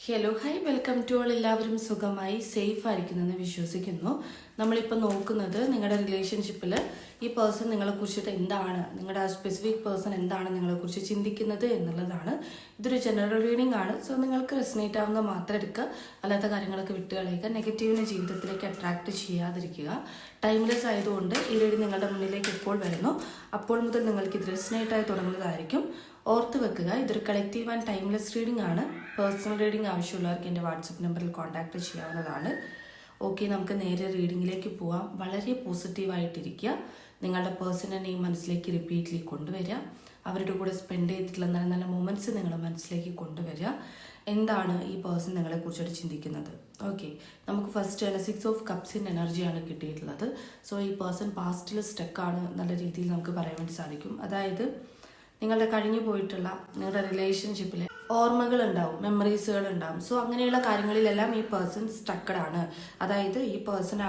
Hello hi welcome to all. എല്ലാവരും സുഖമായി safe ആയിരിക്കുന്നെന്ന് വിശ്വസിക്കുന്നു. നമ്മളിപ്പോൾ നോക്കുന്നത് നിങ്ങളുടെ റിലേഷൻഷിപ്പിൽ ഈ പേഴ്സൺ നിങ്ങളെക്കുറിച്ചിട്ട് എന്താണ്, നിങ്ങളുടെ ആ സ്പെസിഫിക് പേഴ്സൺ എന്താണ് നിങ്ങളെക്കുറിച്ച് ചിന്തിക്കുന്നത് എന്നുള്ളതാണ്. ഇതൊരു ജനറൽ റീഡിംഗ് ആണ്. സോ നിങ്ങൾക്ക് റെസനേറ്റ് ആവുന്നത് മാത്രം എടുക്കുക, അല്ലാത്ത കാര്യങ്ങളൊക്കെ വിട്ടുകളയുക. നെഗറ്റീവിനെ ജീവിതത്തിലേക്ക് അട്രാക്ട് ചെയ്യാതിരിക്കുക. ടൈംലെസ് ആയതുകൊണ്ട് ഈ റീഡിംഗ് നിങ്ങളുടെ മുന്നിലേക്ക് എപ്പോൾ വരുന്നു അപ്പോൾ മുതൽ നിങ്ങൾക്ക് ഇത് റെസനേറ്റ് ആയി തുടങ്ങുന്നതായിരിക്കും. ഓർത്ത് വെക്കുക, ഇതൊരു കളക്റ്റീവ് ആൻഡ് ടൈംലെസ് റീഡിംഗ് ആണ്. പേഴ്സണൽ റീഡിംഗ് ആവശ്യമുള്ളവർക്ക് എൻ്റെ വാട്സപ്പ് നമ്പറിൽ കോൺടാക്ട് ചെയ്യാവുന്നതാണ്. ഓക്കെ, നമുക്ക് നേരെ റീഡിങ്ങിലേക്ക് പോവാം. വളരെ പോസിറ്റീവായിട്ടിരിക്കുക. നിങ്ങളുടെ പേഴ്സണൽ നെയിം മനസ്സിലേക്ക് റിപ്പീറ്റ്ലി കൊണ്ടുവരിക. അവരുടെ കൂടെ സ്പെൻഡ് ചെയ്തിട്ടുള്ള നല്ല നല്ല മൊമെൻറ്റ്സ് നിങ്ങൾ മനസ്സിലേക്ക് കൊണ്ടുവരിക. എന്താണ് ഈ പേഴ്സൺ നിങ്ങളെക്കുറിച്ചിട്ട് ചിന്തിക്കുന്നത്? ഓക്കെ, നമുക്ക് ഫസ്റ്റ് തന്നെ 6 ഓഫ് കപ്സിൻ്റെ എനർജിയാണ് കിട്ടിയിട്ടുള്ളത്. സോ ഈ പേഴ്സൺ പാസ്റ്റിൽ സ്റ്റക്കാണ് നല്ല രീതിയിൽ നമുക്ക് പറയാൻ വേണ്ടി സാധിക്കും. അതായത് നിങ്ങളുടെ കഴിഞ്ഞു പോയിട്ടുള്ള നിങ്ങളുടെ റിലേഷൻഷിപ്പിലെ ഓർമ്മകൾ ഉണ്ടാവും, മെമ്മറീസുകൾ ഉണ്ടാവും. സോ അങ്ങനെയുള്ള കാര്യങ്ങളിലെല്ലാം ഈ പേഴ്സൺ സ്റ്റക്കഡാണ്. അതായത് ഈ പേഴ്സൺ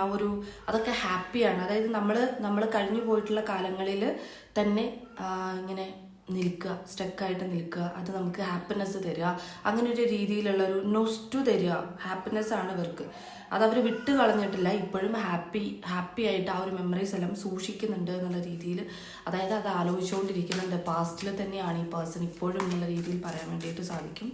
അതൊക്കെ ഹാപ്പിയാണ്. അതായത് നമ്മൾ കഴിഞ്ഞു പോയിട്ടുള്ള കാലങ്ങളിൽ തന്നെ ഇങ്ങനെ നിൽക്കുക, സ്റ്റക്കായിട്ട് നിൽക്കുക, അത് നമുക്ക് ഹാപ്പിനെസ് തരിക, അങ്ങനെ ഒരു രീതിയിലുള്ള ഒരു നൊസ്റ്റു തരിക. ഹാപ്പിനെസ് ആണ് ഇവർക്ക്. അതവർ വിട്ട് കളഞ്ഞിട്ടില്ല, ഇപ്പോഴും ഹാപ്പി ആയിട്ട് ആ ഒരു മെമ്മറീസ് എല്ലാം സൂക്ഷിക്കുന്നുണ്ട് എന്നുള്ള രീതിയിൽ. അതായത് അത് ആലോചിച്ചുകൊണ്ടിരിക്കുന്നുണ്ട്. പാസ്റ്റിൽ തന്നെയാണ് ഈ പേഴ്സൺ ഇപ്പോഴും എന്നുള്ള രീതിയിൽ പറയാൻ വേണ്ടിയിട്ട് സാധിക്കും.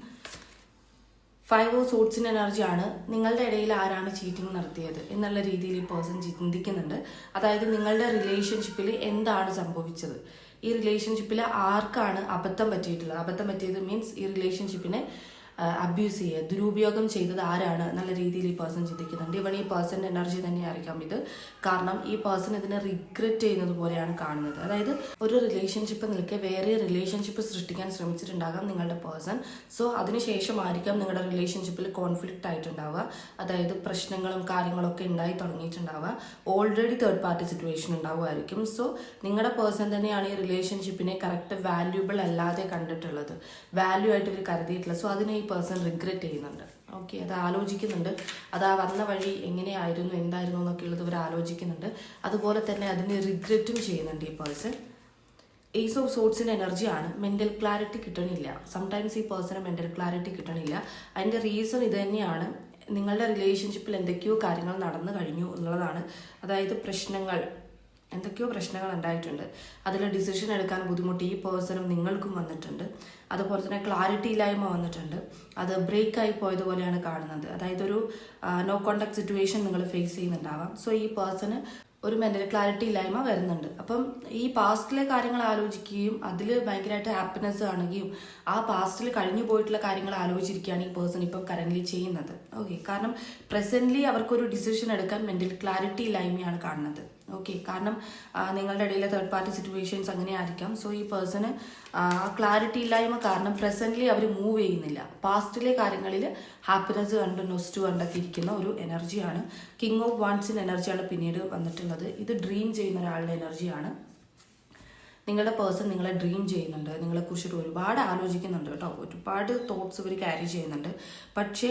5 ഓഫ് സോട്സിൻ്റെ എനർജിയാണ്. നിങ്ങളുടെ ഇടയിൽ ആരാണ് ചീറ്റിംഗ് നടത്തിയത് എന്നുള്ള രീതിയിൽ ഈ പേഴ്സൺ ചിന്തിക്കുന്നുണ്ട്. അതായത് നിങ്ങളുടെ റിലേഷൻഷിപ്പിൽ എന്താണ് സംഭവിച്ചത്, ഈ റിലേഷൻഷിപ്പിൽ ആർക്കാണ് അബദ്ധം പറ്റിയിട്ടുള്ളത്. അബദ്ധം പറ്റിയത് മീൻസ് ഈ റിലേഷൻഷിപ്പിനെ അബ്യൂസ് ചെയ്യുക, ദുരുപയോഗം ചെയ്തത് ആരാണ് എന്നുള്ള രീതിയിൽ ഈ പേഴ്സൺ ചിന്തിക്കുന്നുണ്ട്. ഇവൻ ഈ പേഴ്സൻ്റെ എനർജി തന്നെയായിരിക്കാം ഇത്. കാരണം ഈ പേഴ്സൺ ഇതിനെ റിഗ്രറ്റ് ചെയ്യുന്നത് പോലെയാണ് കാണുന്നത്. അതായത് ഒരു റിലേഷൻഷിപ്പ് നിൽക്കെ വേറെ റിലേഷൻഷിപ്പ് സൃഷ്ടിക്കാൻ ശ്രമിച്ചിട്ടുണ്ടാകാം നിങ്ങളുടെ പേഴ്സൺ. സോ അതിനുശേഷമായിരിക്കാം നിങ്ങളുടെ റിലേഷൻഷിപ്പിൽ കോൺഫ്ലിക്റ്റ് ആയിട്ടുണ്ടാവുക. അതായത് പ്രശ്നങ്ങളും കാര്യങ്ങളൊക്കെ ഉണ്ടായി തുടങ്ങിയിട്ടുണ്ടാവുക. ഓൾറെഡി തേർഡ് പാർട്ടി സിറ്റുവേഷൻ ഉണ്ടാവുമായിരിക്കും. സോ നിങ്ങളുടെ പേഴ്സൺ തന്നെയാണ് ഈ റിലേഷൻഷിപ്പിനെ കറക്റ്റ് വാല്യൂബിൾ അല്ലാതെ കണ്ടിട്ടുള്ളത്, വാല്യൂ ആയിട്ട് ഇവർ കരുതിയിട്ടുള്ളത്. സോ അതിനെ പേഴ്സൺ റിഗ്രറ്റ് ചെയ്യുന്നുണ്ട്. ഓക്കെ, അത് ആലോചിക്കുന്നുണ്ട്. അത് ആ വന്ന വഴി എങ്ങനെയായിരുന്നു, എന്തായിരുന്നു എന്നൊക്കെ ഉള്ളത് ഇവർ ആലോചിക്കുന്നുണ്ട്. അതുപോലെ തന്നെ അതിന് റിഗ്രറ്റും ചെയ്യുന്നുണ്ട് ഈ പേഴ്സൺ. ഏസ് ഓഫ് സോട്സിൻ്റെ എനർജിയാണ്. മെൻ്റൽ ക്ലാരിറ്റി കിട്ടണില്ല. സംടൈംസ് ഈ പേഴ്സണ് മെൻ്റൽ ക്ലാരിറ്റി കിട്ടണില്ല. അതിൻ്റെ റീസൺ ഇത് തന്നെയാണ്. നിങ്ങളുടെ റിലേഷൻഷിപ്പിൽ എന്തൊക്കെയോ കാര്യങ്ങൾ നടന്നു കഴിഞ്ഞു എന്നുള്ളതാണ്. അതായത് എന്തൊക്കെയോ പ്രശ്നങ്ങൾ ഉണ്ടായിട്ടുണ്ട്. അതിൽ ഡിസിഷൻ എടുക്കാൻ ബുദ്ധിമുട്ട് ഈ പേഴ്സണും നിങ്ങൾക്കും വന്നിട്ടുണ്ട്. അതുപോലെ തന്നെ ക്ലാരിറ്റി ഇല്ലായ്മ വന്നിട്ടുണ്ട്. അത് ബ്രേക്കായി പോയതുപോലെയാണ് കാണുന്നത്. അതായത് ഒരു നോ കോണ്ടാക്ട് സിറ്റുവേഷൻ നിങ്ങൾ ഫേസ് ചെയ്യുന്നുണ്ടാവാം. സോ ഈ പേഴ്സണ് ഒരു മെൻ്റൽ ക്ലാരിറ്റി ഇല്ലായ്മ വരുന്നുണ്ട്. അപ്പം ഈ പാസ്റ്റിലെ കാര്യങ്ങൾ ആലോചിക്കുകയും അതിൽ ഭയങ്കരമായിട്ട് ഹാപ്പിനെസ് കാണുകയും ആ പാസ്റ്റിൽ കഴിഞ്ഞു പോയിട്ടുള്ള കാര്യങ്ങൾ ആലോചിച്ചിരിക്കുകയാണ് ഈ പേഴ്സൺ ഇപ്പം കറൻ്റ്ലി ചെയ്യുന്നത്. ഓക്കെ, കാരണം പ്രസൻ്റ്ലി അവർക്കൊരു ഡിസിഷൻ എടുക്കാൻ മെൻ്റൽ ക്ലാരിറ്റി ഇല്ലായ്മയാണ് കാണുന്നത്. ഓക്കെ, കാരണം നിങ്ങളുടെ ഇടയിലെ തേർഡ് പാർട്ടി സിറ്റുവേഷൻസ് അങ്ങനെ ആയിരിക്കാം. സോ ഈ പേഴ്സണ് ക്ലാരിറ്റി ഇല്ലായ്മ കാരണം പ്രസൻ്റ്ലി അവർ മൂവ് ചെയ്യുന്നില്ല. പാസ്റ്റിലെ കാര്യങ്ങളിൽ ഹാപ്പിനെസ് കണ്ട് നൊസ്റ്റു കണ്ടൊക്കെ ഇരിക്കുന്ന ഒരു എനർജിയാണ്. കിങ് ഓഫ് വാൻസിൻ്റെ എനർജിയാണ് പിന്നീട് വന്നിട്ടുള്ളത്. ഇത് ഡ്രീം ചെയ്യുന്ന ഒരാളുടെ എനർജിയാണ്. നിങ്ങളുടെ പേഴ്സൺ നിങ്ങളെ ഡ്രീം ചെയ്യുന്നുണ്ട്, നിങ്ങളെക്കുറിച്ചിട്ട് ഒരുപാട് ആലോചിക്കുന്നുണ്ട് കേട്ടോ. ഒരുപാട് തോട്ട്സ് ഇവർ ക്യാരി ചെയ്യുന്നുണ്ട്. പക്ഷേ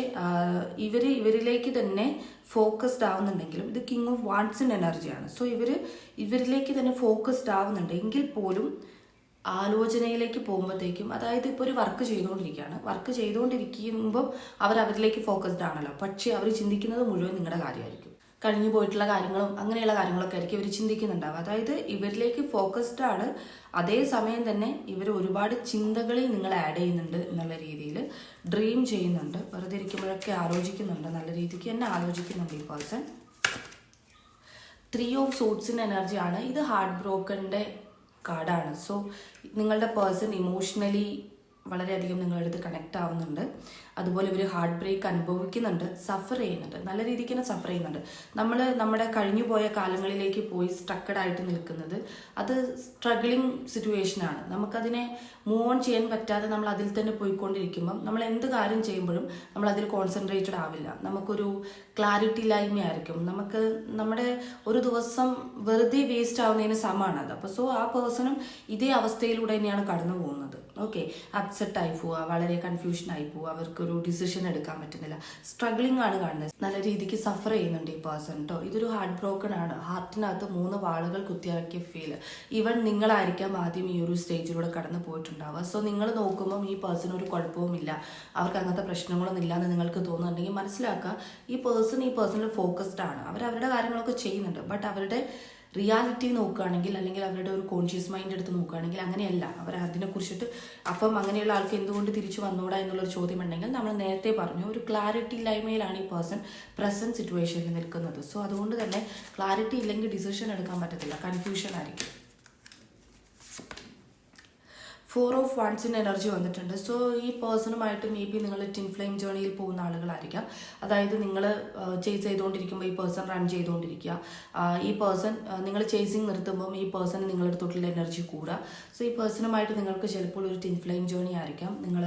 ഇവരിലേക്ക് തന്നെ ഫോക്കസ്ഡ് ആവുന്നുണ്ടെങ്കിലും ഇത് കിങ് ഓഫ് വാൻസിൻ്റെ എനർജിയാണ്. സോ ഇവരിലേക്ക് തന്നെ ഫോക്കസ്ഡ് ആവുന്നുണ്ട് എങ്കിൽ പോലും ആലോചനയിലേക്ക് പോകുമ്പോഴത്തേക്കും, അതായത് ഇപ്പോൾ ഒരു വർക്ക് ചെയ്തുകൊണ്ടിരിക്കുമ്പോൾ അവരിലേക്ക് ഫോക്കസ്ഡ് ആണല്ലോ. പക്ഷേ അവർ ചിന്തിക്കുന്നത് മുഴുവൻ നിങ്ങളുടെ കാര്യമായിരിക്കും. കഴിഞ്ഞു പോയിട്ടുള്ള കാര്യങ്ങളും അങ്ങനെയുള്ള കാര്യങ്ങളൊക്കെ ആയിരിക്കും ഇവർ ചിന്തിക്കുന്നുണ്ടാവുക. അതായത് ഇവരിലേക്ക് ഫോക്കസ്ഡ് ആണ്. അതേസമയം തന്നെ ഇവർ ഒരുപാട് ചിന്തകളിൽ നിങ്ങൾ ആഡ് ചെയ്യുന്നുണ്ട് എന്നുള്ള രീതിയിൽ ഡ്രീം ചെയ്യുന്നുണ്ട്. വെറുതെ ഇരിക്കുമ്പോഴൊക്കെ ആലോചിക്കുന്നുണ്ട്, നല്ല രീതിക്ക് തന്നെ ആലോചിക്കുന്നുണ്ട് ഈ പേഴ്സൺ. 3 ഓഫ് സോട്സിൻ്റെ എനർജിയാണ്. ഇത് ഹാർട്ട് ബ്രോക്കൻ്റെ കാർഡാണ്. സോ നിങ്ങളുടെ പേഴ്സൺ ഇമോഷണലി വളരെയധികം നിങ്ങളടുത്ത് കണക്റ്റ് ആവുന്നുണ്ട്. അതുപോലെ ഇവർ ഹാർട്ട് ബ്രേക്ക് അനുഭവിക്കുന്നുണ്ട്, സഫർ ചെയ്യുന്നുണ്ട്, നല്ല രീതിക്ക് തന്നെ സഫർ ചെയ്യുന്നുണ്ട്. നമ്മുടെ കഴിഞ്ഞു പോയ കാലങ്ങളിലേക്ക് പോയി സ്റ്റക്കഡ് ആയിട്ട് നിൽക്കുന്നത് അത് സ്ട്രഗ്ലിംഗ് സിറ്റുവേഷനാണ്. നമുക്കതിനെ മൂവ് ഓൺ ചെയ്യാൻ പറ്റാതെ നമ്മൾ അതിൽ തന്നെ പോയിക്കൊണ്ടിരിക്കുമ്പം നമ്മൾ എന്ത് കാര്യം ചെയ്യുമ്പോഴും നമ്മൾ അതിൽ കോൺസെൻട്രേറ്റഡ് ആവില്ല. നമുക്കൊരു ക്ലാരിറ്റി ഇല്ലായ്മയായിരിക്കും. നമ്മുടെ ഒരു ദിവസം വെറുതെ വേസ്റ്റ് ആവുന്നതിന് സമമാണ് അത്. അപ്പോൾ സോ ആ പേഴ്സണും ഇതേ അവസ്ഥയിലൂടെ തന്നെയാണ് കടന്നു പോകുന്നത്. ഓക്കെ, അപ്സെറ്റ് ആയി പോവുക, വളരെ കൺഫ്യൂഷൻ ആയി പോവുക, അവർക്കൊരു ഡിസിഷൻ എടുക്കാൻ പറ്റുന്നില്ല, സ്ട്രഗ്ലിംഗ് ആണ് കാണുന്നത്, നല്ല രീതിക്ക് സഫർ ചെയ്യുന്നുണ്ട് ഈ പേഴ്സൺ കേട്ടോ. ഇതൊരു ഹാർട്ട് ബ്രോക്കൺ ആണ്, ഹാർട്ടിനകത്ത് 3 വാളുകൾ കുത്തിയിറക്കിയ ഫീൽ. ഈവൻ നിങ്ങളായിരിക്കാം ആദ്യം ഈ ഒരു സ്റ്റേജിലൂടെ കടന്നു പോയിട്ടുണ്ടാവുക. സോ നിങ്ങൾ നോക്കുമ്പം ഈ പേഴ്സൺ ഒരു കുഴപ്പവുമില്ല, അവർക്ക് അങ്ങനത്തെ പ്രശ്നങ്ങളൊന്നും ഇല്ലാന്ന് നിങ്ങൾക്ക് തോന്നുന്നുണ്ടെങ്കിൽ മനസ്സിലാക്കുക, ഈ പേഴ്സണിൽ ഫോക്കസ്ഡ് ആണ്, അവരുടെ കാര്യങ്ങളൊക്കെ ചെയ്യുന്നുണ്ട്. ബട്ട് അവരുടെ റിയാലിറ്റി നോക്കുകയാണെങ്കിൽ, അല്ലെങ്കിൽ അവരുടെ ഒരു കോൺഷ്യസ് മൈൻഡ് എടുത്ത് നോക്കുകയാണെങ്കിൽ അങ്ങനെയല്ല. അവർ അതിനെക്കുറിച്ചിട്ട് അപ്പം അങ്ങനെയുള്ള ആൾക്ക് എന്തുകൊണ്ട് തിരിച്ചു വന്നൂടാ എന്നുള്ളൊരു ചോദ്യം ഉണ്ടെങ്കിൽ നമ്മൾ നേരത്തെ പറഞ്ഞു, ഒരു ക്ലാരിറ്റി ഇല്ലായ്മയിലാണ് ഈ പേഴ്സൺ പ്രസന്റ് സിറ്റുവേഷനിൽ നിൽക്കുന്നത്. സോ അതുകൊണ്ട് തന്നെ ക്ലാരിറ്റി ഇല്ലെങ്കിൽ ഡിസിഷൻ എടുക്കാൻ പറ്റത്തില്ല, കൺഫ്യൂഷൻ ആയിരിക്കും. 4 ഓഫ് വൺസിൻ്റെ എനർജി വന്നിട്ടുണ്ട്. സോ ഈ പേഴ്സണുമായിട്ട് മേ ബി നിങ്ങൾ ടിൻ ഫ്ലെയിം ജേണിയിൽ പോകുന്ന ആളുകളായിരിക്കാം. അതായത് നിങ്ങൾ ചേസ് ചെയ്തുകൊണ്ടിരിക്കുമ്പോൾ ഈ പേഴ്സൺ റൺ ചെയ്തുകൊണ്ടിരിക്കുക, ഈ പേഴ്സൺ നിങ്ങൾ ചേസിങ് നിർത്തുമ്പം ഈ പേഴ്സൺ നിങ്ങളുടെ അടുത്തോട്ടുള്ള എനർജി കൂടുക. സോ ഈ പേഴ്സണുമായിട്ട് നിങ്ങൾക്ക് ചിലപ്പോൾ ഒരു ടിൻ ഫ്ലെയിം ജേണി ആയിരിക്കാം, നിങ്ങൾ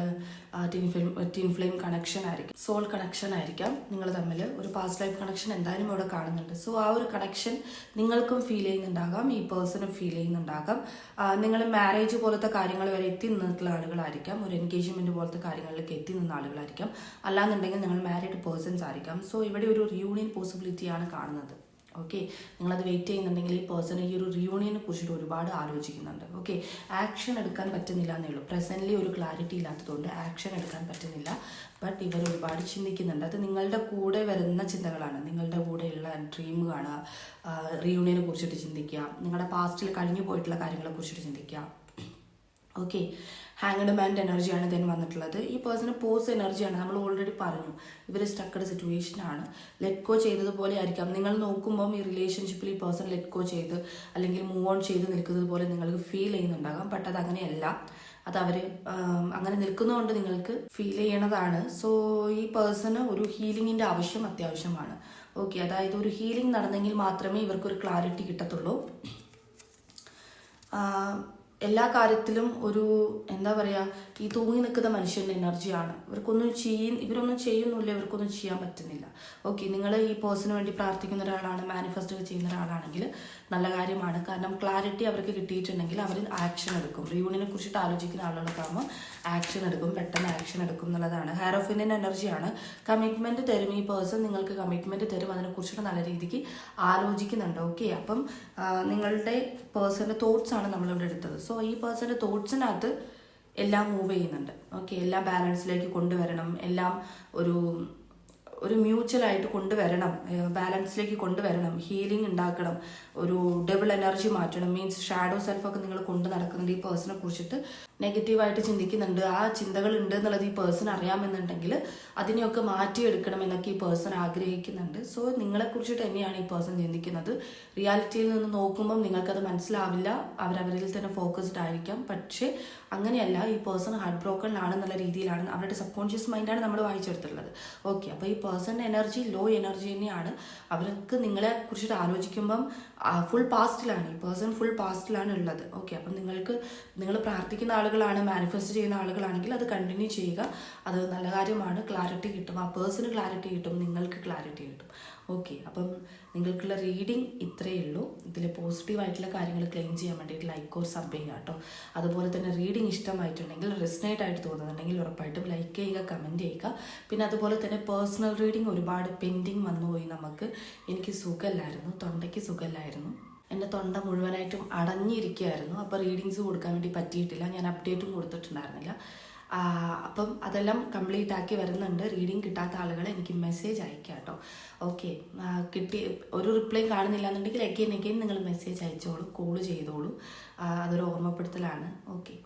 ടിൻ ഫ്ലെയിം കണക്ഷൻ ആയിരിക്കും, സോൾ കണക്ഷൻ ആയിരിക്കാം, നിങ്ങൾ തമ്മിൽ ഒരു പാസ്റ്റ് ലൈഫ് കണക്ഷൻ എന്തായാലും ഇവിടെ കാണുന്നുണ്ട്. സോ ആ ഒരു കണക്ഷൻ നിങ്ങൾക്കും ഫീൽ ചെയ്യുന്നുണ്ടാകാം, ഈ പേഴ്സണും ഫീൽ ചെയ്യുന്നുണ്ടാകാം. നിങ്ങൾ മാരേജ് പോലത്തെ കാര്യങ്ങൾ വരെ എത്തി നിന്നിട്ടുള്ള ആളുകളായിരിക്കാം, ഒരു എൻഗേജ്മെന്റ് പോലത്തെ കാര്യങ്ങളിലേക്ക് എത്തി നിന്ന ആളുകളായിരിക്കാം, അല്ലാന്നുണ്ടെങ്കിൽ നിങ്ങൾ മാരീഡ് പേഴ്സൺസ് ആയിരിക്കാം. സോ ഇവിടെ ഒരു റിയൂണിയൻ പോസിബിലിറ്റിയാണ് കാണുന്നത്. ഓക്കെ, നിങ്ങളത് വെയിറ്റ് ചെയ്യുന്നുണ്ടെങ്കിൽ ഈ പേഴ്സൺ ഈ ഒരു റിയൂണിയനെ കുറിച്ചിട്ട് ഒരുപാട് ആലോചിക്കുന്നുണ്ട്. ഓക്കെ, ആക്ഷൻ എടുക്കാൻ പറ്റുന്നില്ല എന്നേ ഉള്ളൂ, പ്രസന്റ്ലി ഒരു ക്ലാരിറ്റി ഇല്ലാത്തതുകൊണ്ട് ആക്ഷൻ എടുക്കാൻ പറ്റുന്നില്ല. ബട്ട് ഇവർ ഒരുപാട് ചിന്തിക്കുന്നുണ്ട്, അത് നിങ്ങളുടെ കൂടെ വരുന്ന ചിന്തകളാണ്, നിങ്ങളുടെ കൂടെയുള്ള ഡ്രീം കാണുക, റിയൂണിയനെ കുറിച്ചിട്ട് ചിന്തിക്കുക, നിങ്ങളുടെ പാസ്റ്റിൽ കഴിഞ്ഞു പോയിട്ടുള്ള കാര്യങ്ങളെ കുറിച്ചിട്ട് ചിന്തിക്കുക. ഓക്കെ, ഹാങ്ഡ് മാൻ്റെ എനർജിയാണ് ദെൻ വന്നിട്ടുള്ളത്. ഈ പേഴ്സണ് പോസ് എനർജിയാണ്, നമ്മൾ ഓൾറെഡി പറഞ്ഞു, ഇവർ സ്റ്റക്കഡ് സിറ്റുവേഷനാണ്, ലെറ്റ് ഗോ ചെയ്തതുപോലെ ആയിരിക്കാം. നിങ്ങൾ നോക്കുമ്പം ഈ റിലേഷൻഷിപ്പിൽ ഈ പേഴ്സൺ ലെറ്റ് ഗോ ചെയ്ത് അല്ലെങ്കിൽ മൂവ് ഓൺ ചെയ്ത് നിൽക്കുന്നത് പോലെ നിങ്ങൾക്ക് ഫീൽ ചെയ്യുന്നുണ്ടാകാം. ബട്ട് അത് അങ്ങനെയല്ല, അത് അവർ അങ്ങനെ നിൽക്കുന്നതുകൊണ്ട് നിങ്ങൾക്ക് ഫീൽ ചെയ്യണതാണ്. സോ ഈ പേഴ്സണ് ഒരു ഹീലിങ്ങിൻ്റെ ആവശ്യം അത്യാവശ്യമാണ്. ഓക്കെ, അതായത് ഒരു ഹീലിംഗ് നടന്നെങ്കിൽ മാത്രമേ ഇവർക്കൊരു ക്ലാരിറ്റി കിട്ടത്തുള്ളൂ. എല്ലാ കാര്യത്തിലും ഒരു എന്താ പറയുക, ഈ തൂങ്ങി നിൽക്കുന്ന മനുഷ്യൻ്റെ എനർജിയാണ്. ഇവരൊന്നും ചെയ്യുന്നില്ല, ഇവർക്കൊന്നും ചെയ്യാൻ പറ്റുന്നില്ല. ഓക്കെ, നിങ്ങൾ ഈ പേഴ്സണിന് വേണ്ടി പ്രാർത്ഥിക്കുന്ന ഒരാളാണ്, മാനിഫെസ്റ്റ് ചെയ്യുന്ന ഒരാളാണെങ്കിൽ നല്ല കാര്യമാണ്. കാരണം ക്ലാരിറ്റി അവർക്ക് കിട്ടിയിട്ടുണ്ടെങ്കിൽ അവർ ആക്ഷൻ എടുക്കും. റിയൂണിയനെ കുറിച്ചിട്ട് ആലോചിക്കുന്ന ആളുകളൊക്കെ ആകുമ്പോൾ ആക്ഷൻ എടുക്കും, പെട്ടെന്ന് ആക്ഷൻ എടുക്കും എന്നുള്ളതാണ്. ഹെയറോഫിൻ്റെ എനർജിയാണ്, കമ്മിറ്റ്മെൻറ്റ് തരും. ഈ പേഴ്സൺ നിങ്ങൾക്ക് കമ്മിറ്റ്മെൻറ്റ് തരും, അതിനെക്കുറിച്ചിട്ട് നല്ല രീതിക്ക് ആലോചിക്കുന്നുണ്ട്. ഓക്കെ, അപ്പം നിങ്ങളുടെ പേഴ്സൻ്റെ തോട്ട്സ് ആണ് നമ്മളിവിടെ എടുത്തത്. സോ ഈ പേഴ്സൻ്റെ തോട്ട്സിനകത്ത് എല്ലാം മൂവ് ചെയ്യുന്നുണ്ട്. ഓക്കെ, എല്ലാം ബാലൻസിലേക്ക് കൊണ്ടുവരണം, എല്ലാം ഒരു മ്യൂച്വലായിട്ട് കൊണ്ടുവരണം, ബാലൻസിലേക്ക് കൊണ്ടുവരണം, ഹീലിംഗ് ഉണ്ടാക്കണം, ഒരു ഡബിൾ എനർജി മാറ്റണം. മീൻസ് ഷാഡോ സെൽഫൊക്കെ നിങ്ങൾ കൊണ്ട് നടക്കുന്നുണ്ട്. ഈ പേഴ്സണെ കുറിച്ചിട്ട് നെഗറ്റീവായിട്ട് ചിന്തിക്കുന്നുണ്ട്, ആ ചിന്തകൾ ഉണ്ട് എന്നുള്ളത് ഈ പേഴ്സൺ അറിയാമെന്നുണ്ടെങ്കിൽ അതിനെയൊക്കെ മാറ്റിയെടുക്കണം എന്നൊക്കെ ഈ പേഴ്സൺ ആഗ്രഹിക്കുന്നുണ്ട്. സോ നിങ്ങളെക്കുറിച്ചിട്ട് തന്നെയാണ് ഈ പേഴ്സൺ ചിന്തിക്കുന്നത്. റിയാലിറ്റിയിൽ നിന്ന് നോക്കുമ്പം നിങ്ങൾക്കത് മനസ്സിലാവില്ല, അവരവരിൽ തന്നെ ഫോക്കസ്ഡ് ആയിരിക്കാം. പക്ഷേ അങ്ങനെയല്ല, ഈ പേഴ്സൺ ഹാർട്ട് ബ്രോക്കൺ ആണെന്നുള്ള രീതിയിലാണ് അവരുടെ സബ് കോൺഷ്യസ് മൈൻഡാണ് നമ്മൾ വായിച്ചെടുത്തുള്ളത്. ഓക്കെ, അപ്പോൾ ഈ പേഴ്സണിൻ്റെ എനർജി ലോ എനർജി തന്നെയാണ്. അവർക്ക് നിങ്ങളെ കുറിച്ചിട്ട് ആലോചിക്കുമ്പം ഫുൾ പാസ്റ്റിലാണ്, ഈ പേഴ്സൺ ഫുൾ പാസ്റ്റിലാണ് ഉള്ളത്. ഓക്കെ, അപ്പം നിങ്ങൾ പ്രാർത്ഥിക്കുന്ന ആളുകളാണ്, മാനിഫെസ്റ്റ് ചെയ്യുന്ന ആളുകളാണെങ്കിൽ അത് കണ്ടിന്യൂ ചെയ്യുക, അത് നല്ല കാര്യമാണ്. ക്ലാരിറ്റി കിട്ടും, ആ പേഴ്സണ് ക്ലാരിറ്റി കിട്ടും, നിങ്ങൾക്ക് ക്ലാരിറ്റി കിട്ടും. ഓക്കെ, അപ്പം നിങ്ങൾക്കുള്ള റീഡിങ് ഇത്രയേ ഉള്ളൂ. ഇതിൽ പോസിറ്റീവായിട്ടുള്ള കാര്യങ്ങൾ ക്ലെയിം ചെയ്യാൻ വേണ്ടിയിട്ട് ലൈക്ക് ഓർ സബ് ചെയ്യുക കേട്ടോ. അതുപോലെ തന്നെ റീഡിങ് ഇഷ്ടമായിട്ടുണ്ടെങ്കിൽ, റെസനേറ്റ് ആയിട്ട് തോന്നുന്നുണ്ടെങ്കിൽ ഉറപ്പായിട്ടും ലൈക്ക് ചെയ്യുക, കമൻറ്റ് ചെയ്യുക. പിന്നെ അതുപോലെ തന്നെ പേഴ്സണൽ റീഡിങ് ഒരുപാട് പെൻഡിങ് വന്നുപോയി. എനിക്ക് സുഖമില്ലായിരുന്നു, തൊണ്ടയ്ക്ക് സുഖമില്ലായിരുന്നു, എൻ്റെ തൊണ്ട മുഴുവനായിട്ടും അടഞ്ഞിരിക്കുകയായിരുന്നു. അപ്പോൾ റീഡിങ്സ് കൊടുക്കാൻ വേണ്ടി പറ്റിയിട്ടില്ല, ഞാൻ അപ്ഡേറ്റും കൊടുത്തിട്ടുണ്ടായിരുന്നില്ല. അപ്പം അതെല്ലാം കംപ്ലീറ്റ് ആക്കി വരുന്നുണ്ട്. റീഡിങ് കിട്ടാത്ത ആളുകൾ എനിക്ക് മെസ്സേജ് അയക്കുക കേട്ടോ. ഓക്കെ, ഒരു റിപ്ലൈ കാണുന്നില്ല എന്നുണ്ടെങ്കിൽ എഗെയിൻ നിങ്ങൾ മെസ്സേജ് അയച്ചോളൂ, കോൾ ചെയ്തോളൂ, അതൊരു ഓർമ്മപ്പെടുത്തലാണ്. ഓക്കെ.